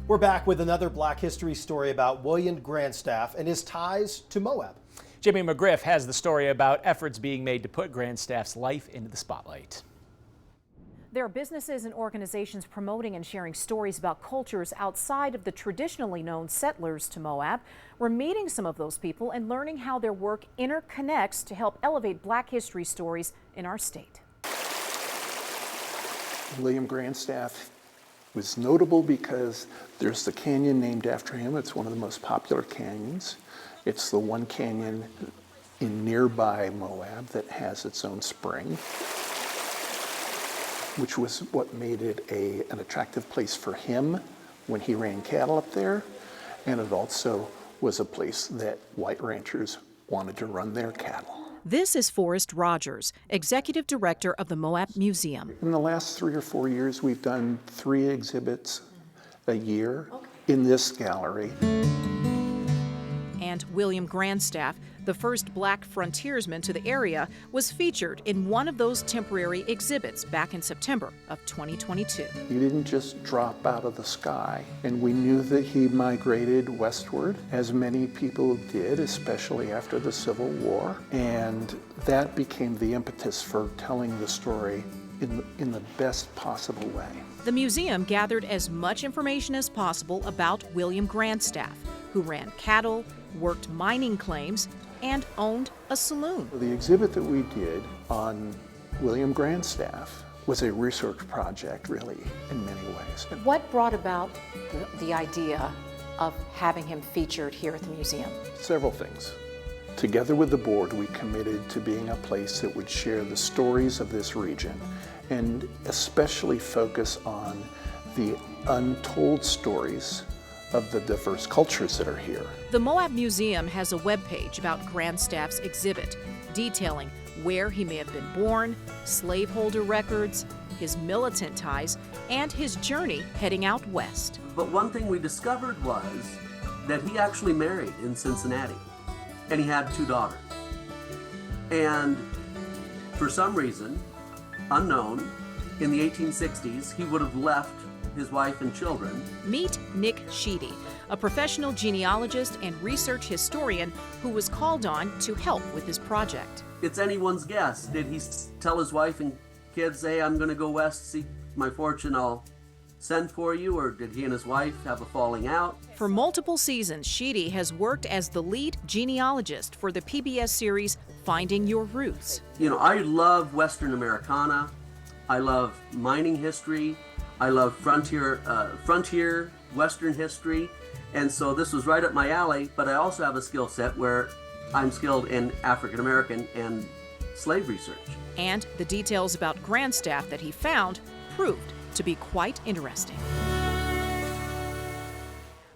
We're back with another Black history story about William Grandstaff and his ties to Moab. Jimmy McGriff has the story about efforts being made to put Grandstaff's life into the spotlight. There are businesses and organizations promoting and sharing stories about cultures outside of the traditionally known settlers to Moab. We're meeting some of those people and learning how their work interconnects to help elevate Black history stories in our state. William Grandstaff was notable because there's the canyon named after him. It's one of the most popular canyons. It's the one canyon in nearby Moab that has its own spring, which was what made it an attractive place for him when he ran cattle up there. And it also was a place that white ranchers wanted to run their cattle. This is Forrest Rogers, Executive Director of the Moab Museum. In the last 3 or 4 years, we've done 3 exhibits a year in this gallery. And William Grandstaff, the first Black frontiersman to the area, was featured in one of those temporary exhibits back in September of 2022. He didn't just drop out of the sky, and we knew that he migrated westward, as many people did, especially after the Civil War, and that became the impetus for telling the story in the best possible way. The museum gathered as much information as possible about William Grandstaff, who ran cattle, worked mining claims, and owned a saloon. The exhibit that we did on William Grandstaff was a research project, really, in many ways. What brought about the idea of having him featured here at the museum? Several things. Together with the board, we committed to being a place that would share the stories of this region and especially focus on the untold stories of the diverse cultures that are here. The Moab Museum has a webpage about Grandstaff's exhibit, detailing where he may have been born, slaveholder records, his militant ties, and his journey heading out west. But one thing we discovered was that he actually married in Cincinnati, and he had 2 daughters. And for some reason, unknown, in the 1860s, he would have left his wife and children. Meet Nick Sheedy, a professional genealogist and research historian who was called on to help with his project. It's anyone's guess. Did he tell his wife and kids, hey, I'm going to go west, seek my fortune, I'll send for you? Or did he and his wife have a falling out? For multiple seasons, Sheedy has worked as the lead genealogist for the PBS series Finding Your Roots. You know, I love Western Americana. I love mining history. I love frontier Western history, and so this was right up my alley, but I also have a skill set where I'm skilled in African American and slave research. And the details about Grandstaff that he found proved to be quite interesting.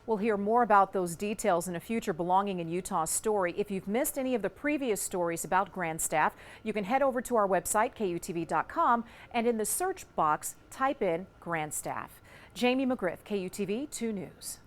We'll hear more about those details in a future Belonging in Utah story. If you've missed any of the previous stories about Grandstaff, you can head over to our website, KUTV.com, and in the search box, type in Grandstaff. Jamie McGriff, KUTV 2 News.